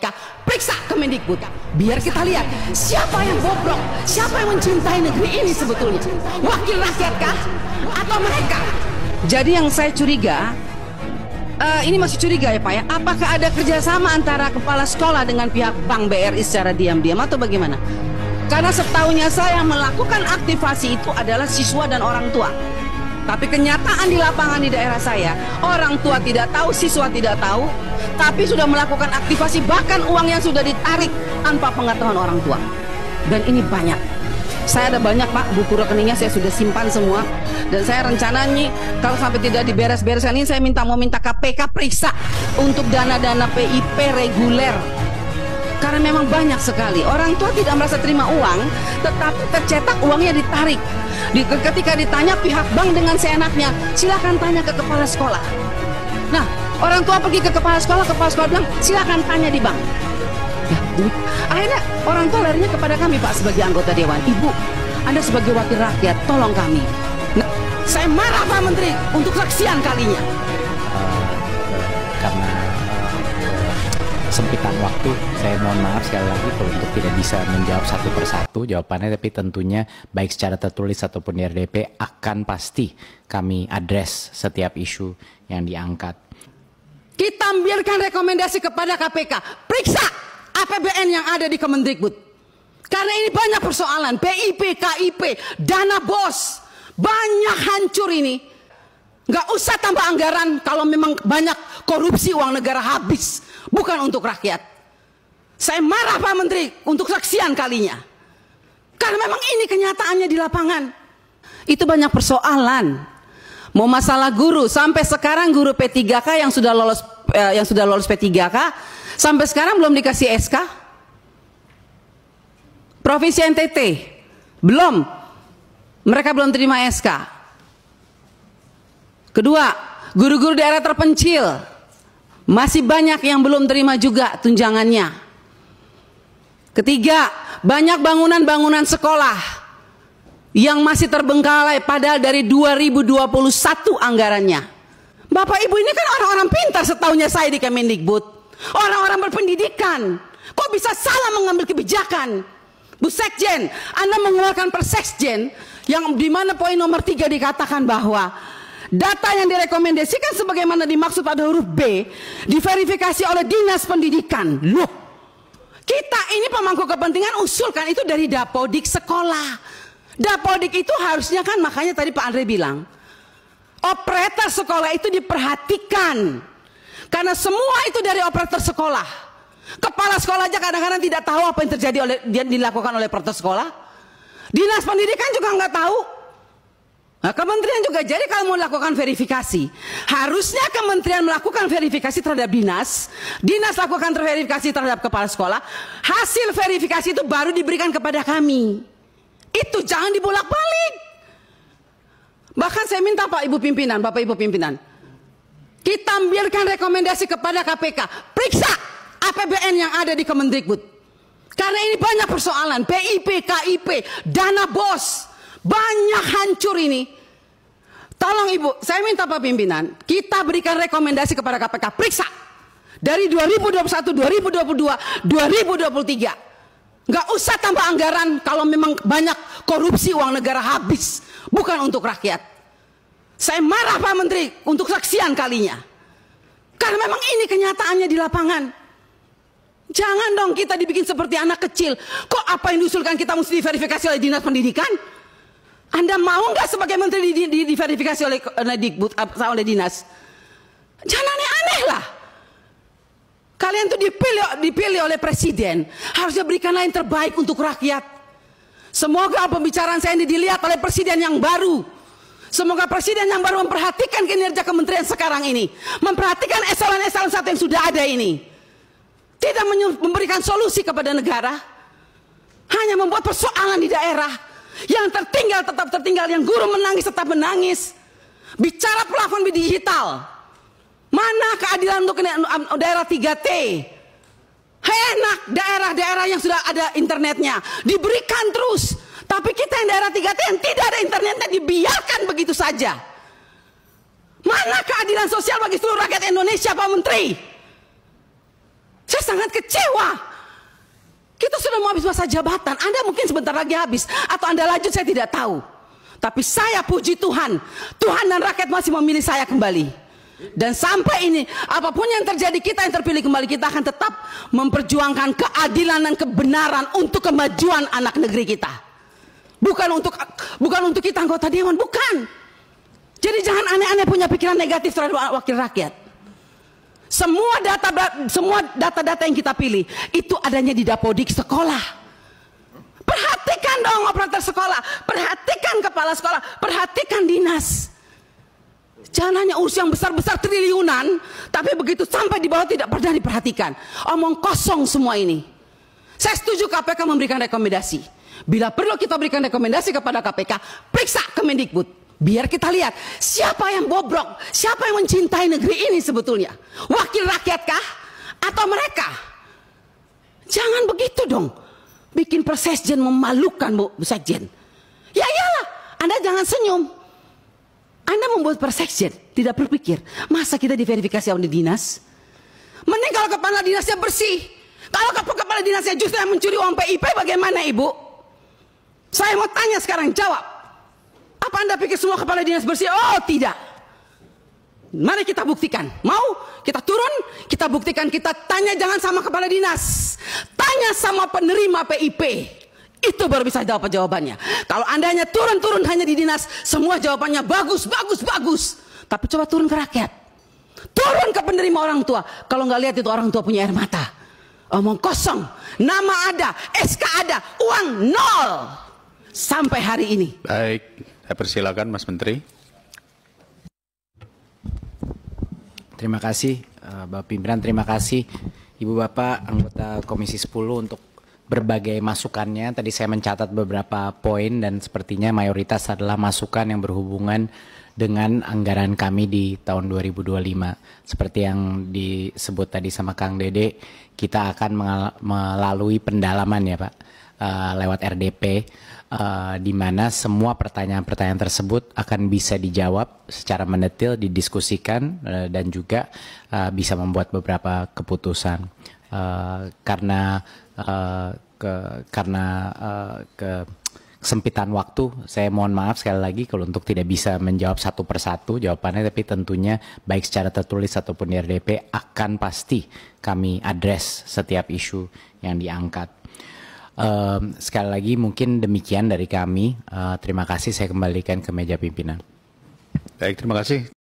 KPK, periksa Kemendikbud. Biar kita lihat siapa yang bobrok, siapa yang mencintai negeri ini sebetulnya. Wakil rakyat kah? Atau mereka? Jadi yang saya curiga, ini masih curiga ya Pak ya, apakah ada kerjasama antara kepala sekolah dengan pihak Bank BRI secara diam-diam atau bagaimana? Karena setahunya saya melakukan aktivasi itu adalah siswa dan orang tua. Tapi kenyataan di lapangan di daerah saya, orang tua tidak tahu, siswa tidak tahu, tapi sudah melakukan aktivasi, bahkan uang yang sudah ditarik tanpa pengetahuan orang tua. Dan ini banyak. Saya ada banyak Pak, buku rekeningnya saya sudah simpan semua. Dan saya rencana nih, kalau sampai tidak diberes-bereskan ini, saya mau minta KPK periksa untuk dana-dana PIP reguler. Karena memang banyak sekali orang tua tidak merasa terima uang, tetapi tercetak uangnya ditarik. Ketika ditanya pihak bank dengan seenaknya, silakan tanya ke kepala sekolah. Nah, orang tua pergi ke kepala sekolah bilang silakan tanya di bank. Ya, akhirnya orang tua larinya kepada kami Pak sebagai anggota dewan. Ibu, Anda sebagai wakil rakyat, tolong kami. Nah, saya marah Pak Menteri untuk kesekian kalinya. Karena sempitan waktu, saya mohon maaf sekali lagi kalau untuk tidak bisa menjawab satu persatu jawabannya, tapi tentunya baik secara tertulis ataupun di RDP akan pasti kami address setiap isu yang diangkat. Kita ambilkan rekomendasi kepada KPK, periksa APBN yang ada di Kemendikbud. Karena ini banyak persoalan, PIP, KIP, dana BOS, banyak hancur ini. Nggak usah tambah anggaran kalau memang banyak korupsi uang negara habis, bukan untuk rakyat. Saya marah Pak Menteri untuk kesekian kalinya. Karena memang ini kenyataannya di lapangan. Itu banyak persoalan. Mau masalah guru, sampai sekarang guru P3K yang sudah lolos P3K sampai sekarang belum dikasih SK. Provinsi NTT belum, mereka belum terima SK. Kedua, guru-guru daerah terpencil masih banyak yang belum terima juga tunjangannya. Ketiga, banyak bangunan-bangunan sekolah yang masih terbengkalai padahal dari 2021 anggarannya. Bapak Ibu ini kan orang-orang pintar setahunya saya di Kemendikbud. Orang-orang berpendidikan. Kok bisa salah mengambil kebijakan? Bu Sekjen, Anda mengeluarkan Persekjen yang dimana poin nomor 3 dikatakan bahwa data yang direkomendasikan sebagaimana dimaksud pada huruf B diverifikasi oleh Dinas Pendidikan. Loh, kita ini pemangku kepentingan usulkan itu dari Dapodik sekolah. Dapodik itu harusnya kan, makanya tadi Pak Andre bilang operator sekolah itu diperhatikan. Karena semua itu dari operator sekolah. Kepala sekolah aja kadang-kadang tidak tahu apa yang terjadi dilakukan oleh operator sekolah. Dinas Pendidikan juga nggak tahu. Nah, kementerian juga, jadi kalau mau melakukan verifikasi, harusnya kementerian melakukan verifikasi terhadap dinas, dinas lakukan verifikasi terhadap kepala sekolah, hasil verifikasi itu baru diberikan kepada kami. Itu jangan dibolak-balik. Bahkan saya minta Pak Ibu pimpinan, Bapak Ibu pimpinan, kita ambilkan rekomendasi kepada KPK, periksa APBN yang ada di Kemendikbud. Karena ini banyak persoalan, PIP, KIP, dana BOS, banyak hancur ini. Tolong Ibu, saya minta Pak pimpinan, kita berikan rekomendasi kepada KPK, periksa dari 2021, 2022, 2023. Nggak usah tambah anggaran kalau memang banyak korupsi uang negara habis, bukan untuk rakyat. Saya marah Pak Menteri untuk kesekian kalinya. Karena memang ini kenyataannya di lapangan. Jangan dong kita dibikin seperti anak kecil. Kok apa yang diusulkan kita mesti diverifikasi oleh Dinas Pendidikan? Anda mau nggak sebagai menteri diverifikasi oleh dinas? Jangan aneh-aneh lah. Kalian tuh dipilih oleh presiden, harusnya berikanlah yang terbaik untuk rakyat. Semoga pembicaraan saya ini dilihat oleh presiden yang baru. Semoga presiden yang baru memperhatikan kinerja kementerian sekarang ini, memperhatikan eselon-eselon 1 yang sudah ada ini. Tidak memberikan solusi kepada negara, hanya membuat persoalan di daerah. Yang tertinggal tetap tertinggal, yang guru menangis tetap menangis. Bicara plafon digital, mana keadilan untuk daerah 3T? Enak daerah-daerah yang sudah ada internetnya diberikan terus, tapi kita yang daerah 3T yang tidak ada internetnya dibiarkan begitu saja. Mana keadilan sosial bagi seluruh rakyat Indonesia Pak Menteri? Saya sangat kecewa. Kita sudah mau habis masa jabatan. Anda mungkin sebentar lagi habis. Atau Anda lanjut, saya tidak tahu. Tapi saya puji Tuhan. Tuhan dan rakyat masih memilih saya kembali. Dan sampai ini, apapun yang terjadi, kita yang terpilih kembali, kita akan tetap memperjuangkan keadilan dan kebenaran untuk kemajuan anak negeri kita. Bukan untuk kita anggota dewan, bukan. Jadi jangan aneh-aneh punya pikiran negatif terhadap wakil rakyat. Semua data-data yang kita pilih itu adanya di Dapodik sekolah. Perhatikan dong operator sekolah, perhatikan kepala sekolah, perhatikan dinas. Jangan hanya urus yang besar-besar triliunan, tapi begitu sampai di bawah tidak pernah diperhatikan. Omong kosong semua ini. Saya setuju KPK memberikan rekomendasi. Bila perlu kita berikan rekomendasi kepada KPK, periksa Kemendikbud. Biar kita lihat siapa yang bobrok, siapa yang mencintai negeri ini sebetulnya. Wakil rakyatkah atau mereka? Jangan begitu dong. Bikin persekjen memalukan, Bu Sekjen. Ya iyalah, Anda jangan senyum. Anda membuat persekjen, tidak berpikir, masa kita diverifikasi oleh dinas? Mending kalau kepala dinasnya bersih. Kalau kepala dinasnya justru yang mencuri uang PIP, bagaimana Ibu? Saya mau tanya sekarang, jawab. Apa Anda pikir semua kepala dinas bersih? Oh tidak. Mari kita buktikan. Mau kita turun, kita buktikan, kita tanya jangan sama kepala dinas. Tanya sama penerima PIP. Itu baru bisa jawab jawabannya. Kalau Anda hanya turun hanya di dinas, semua jawabannya bagus. Tapi coba turun ke rakyat. Turun ke penerima orang tua. Kalau nggak lihat itu orang tua punya air mata. Omong kosong. Nama ada, SK ada, uang nol. Sampai hari ini. Baik, saya persilakan Mas Menteri. Terima kasih Bapak Pimpinan, terima kasih Ibu Bapak anggota Komisi 10 untuk berbagai masukannya. Tadi saya mencatat beberapa poin dan sepertinya mayoritas adalah masukan yang berhubungan dengan anggaran kami di tahun 2025. Seperti yang disebut tadi sama Kang Dede, kita akan melalui pendalaman ya Pak, lewat RDP, di mana semua pertanyaan-pertanyaan tersebut akan bisa dijawab secara mendetil, didiskusikan, dan juga bisa membuat beberapa keputusan. Karena kesempitan waktu, saya mohon maaf sekali lagi kalau untuk tidak bisa menjawab satu persatu jawabannya, tapi tentunya baik secara tertulis ataupun di RDP akan pasti kami address setiap isu yang diangkat. Sekali lagi mungkin demikian dari kami. Terima kasih, saya kembalikan ke meja pimpinan. Baik, terima kasih.